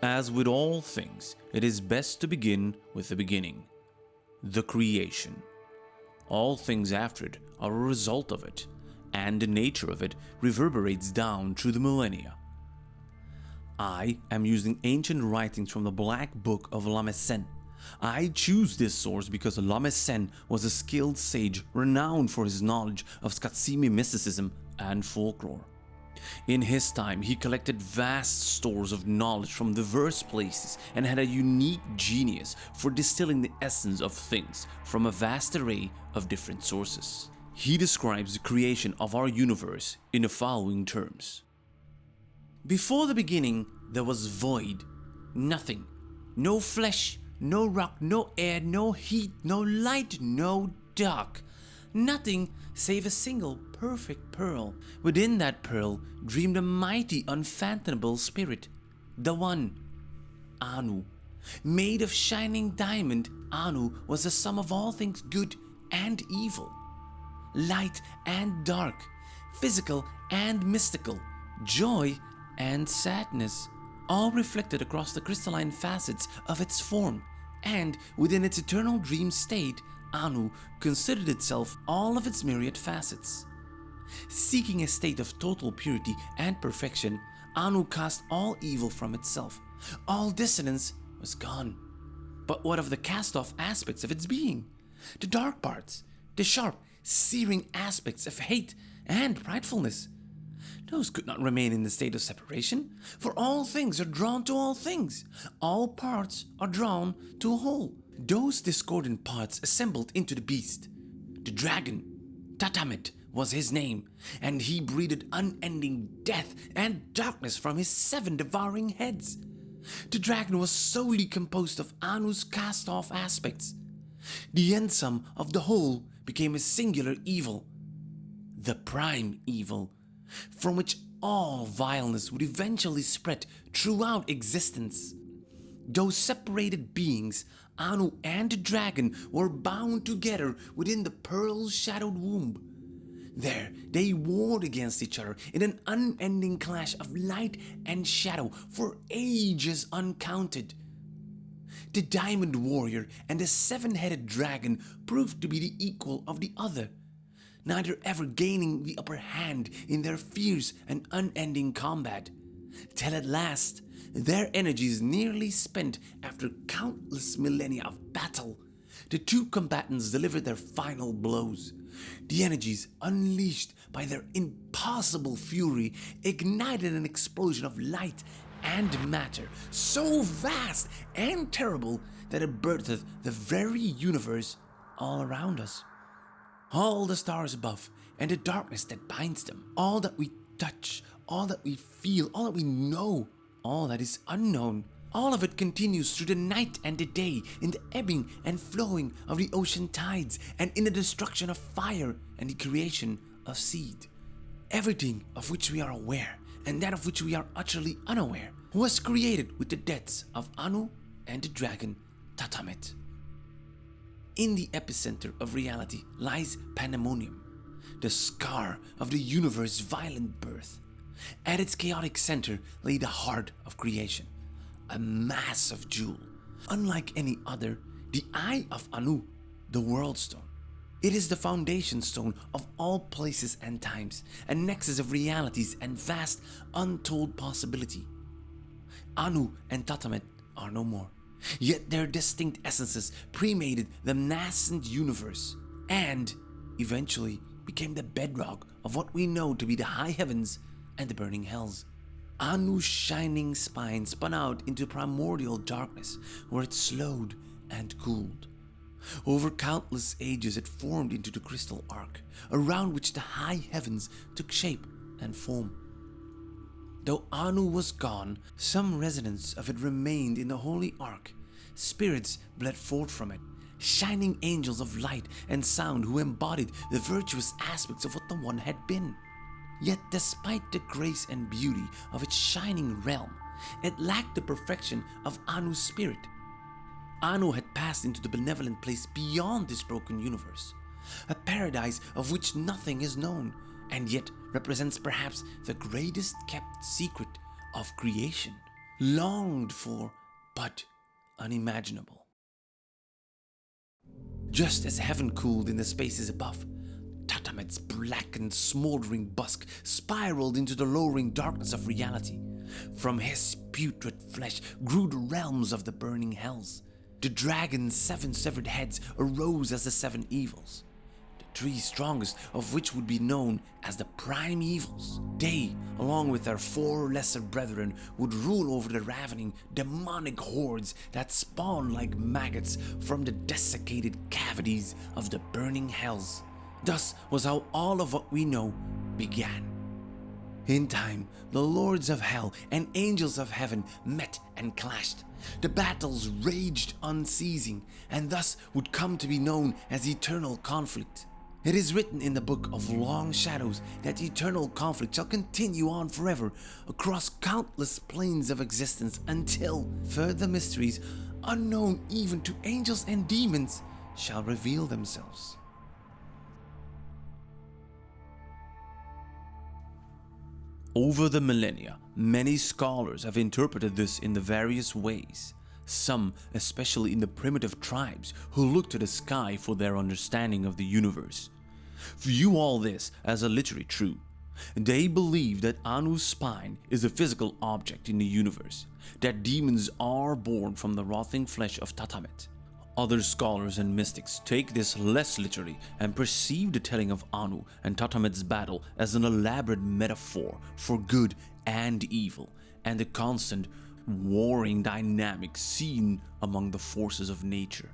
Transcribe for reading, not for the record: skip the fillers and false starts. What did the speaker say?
As with all things, it is best to begin with the beginning, the creation. All things after it are a result of it, and the nature of it reverberates down through the millennia. I am using ancient writings from the Black Book of Lamesen. I choose this source because Lamesen was a skilled sage renowned for his knowledge of Skatsimi mysticism and folklore. In his time, he collected vast stores of knowledge from diverse places and had a unique genius for distilling the essence of things from a vast array of different sources. He describes the creation of our universe in the following terms. Before the beginning, there was void, nothing, no flesh, no rock, no air, no heat, no light, no dark. Nothing save a single perfect pearl. Within that pearl dreamed a mighty, unfathomable spirit, the One, Anu. Made of shining diamond, Anu was the sum of all things good and evil, light and dark, physical and mystical, joy and sadness, all reflected across the crystalline facets of its form, and within its eternal dream state, Anu considered itself all of its myriad facets. Seeking a state of total purity and perfection, Anu cast all evil from itself. All dissonance was gone. But what of the cast-off aspects of its being? The dark parts, the sharp, searing aspects of hate and pridefulness. Those could not remain in the state of separation, for all things are drawn to all things. All parts are drawn to a whole. Those discordant parts assembled into the beast. The dragon, Tatamet, was his name, and he breathed unending death and darkness from his 7 devouring heads. The dragon was solely composed of Anu's cast-off aspects. The end sum of the whole became a singular evil, the prime evil, from which all vileness would eventually spread throughout existence. Those separated beings, Anu and the dragon, were bound together within the pearl-shadowed womb. There, they warred against each other in an unending clash of light and shadow for ages uncounted. The diamond warrior and the 7-headed dragon proved to be the equal of the other, neither ever gaining the upper hand in their fierce and unending combat, till at last, their energies nearly spent after countless millennia of battle, the two combatants delivered their final blows. The energies unleashed by their impossible fury ignited an explosion of light and matter so vast and terrible that it birthed the very universe all around us. All the stars above and the darkness that binds them, all that we touch, all that we feel, all that we know, all that is unknown, all of it continues through the night and the day, in the ebbing and flowing of the ocean tides, and in the destruction of fire and the creation of seed. Everything of which we are aware, and that of which we are utterly unaware, was created with the deaths of Anu and the dragon Tatamet. In the epicenter of reality lies Pandemonium, the scar of the universe's violent birth. At its chaotic center lay the heart of creation, a massive jewel, unlike any other, the Eye of Anu, the World Stone. It is the foundation stone of all places and times, a nexus of realities and vast, untold possibility. Anu and Tatamet are no more, yet their distinct essences premated the nascent universe, and eventually became the bedrock of what we know to be the high heavens and the burning hells. Anu's shining spine spun out into primordial darkness, where it slowed and cooled. Over countless ages it formed into the crystal arc, around which the high heavens took shape and form. Though Anu was gone, some resonance of it remained in the holy ark. Spirits bled forth from it, shining angels of light and sound who embodied the virtuous aspects of what the One had been. Yet despite the grace and beauty of its shining realm, it lacked the perfection of Anu's spirit. Anu had passed into the benevolent place beyond this broken universe, a paradise of which nothing is known, and yet represents perhaps the greatest kept secret of creation. longed for, but unimaginable. Just as heaven cooled in the spaces above, Tatamet's black and smoldering busk spiraled into the lowering darkness of reality. From his putrid flesh grew the realms of the burning hells. The dragon's 7 severed heads arose as the 7 evils, the 3 strongest of which would be known as the prime evils. They, along with their 4 lesser brethren, would rule over the ravening, demonic hordes that spawn like maggots from the desiccated cavities of the burning hells. Thus was how all of what we know began. In time, the lords of hell and angels of heaven met and clashed. The battles raged unceasing, and thus would come to be known as eternal conflict. It is written in the book of long shadows that eternal conflict shall continue on forever across countless planes of existence until further mysteries, unknown even to angels and demons, shall reveal themselves. Over the millennia, many scholars have interpreted this in the various ways. Some, especially in the primitive tribes who look to the sky for their understanding of the universe, view all this as a literally true. They believe that Anu's spine is a physical object in the universe, that demons are born from the rotting flesh of Tatamet. Other scholars and mystics take this less literally and perceive the telling of Anu and Tatamet's battle as an elaborate metaphor for good and evil, and the constant warring dynamic seen among the forces of nature.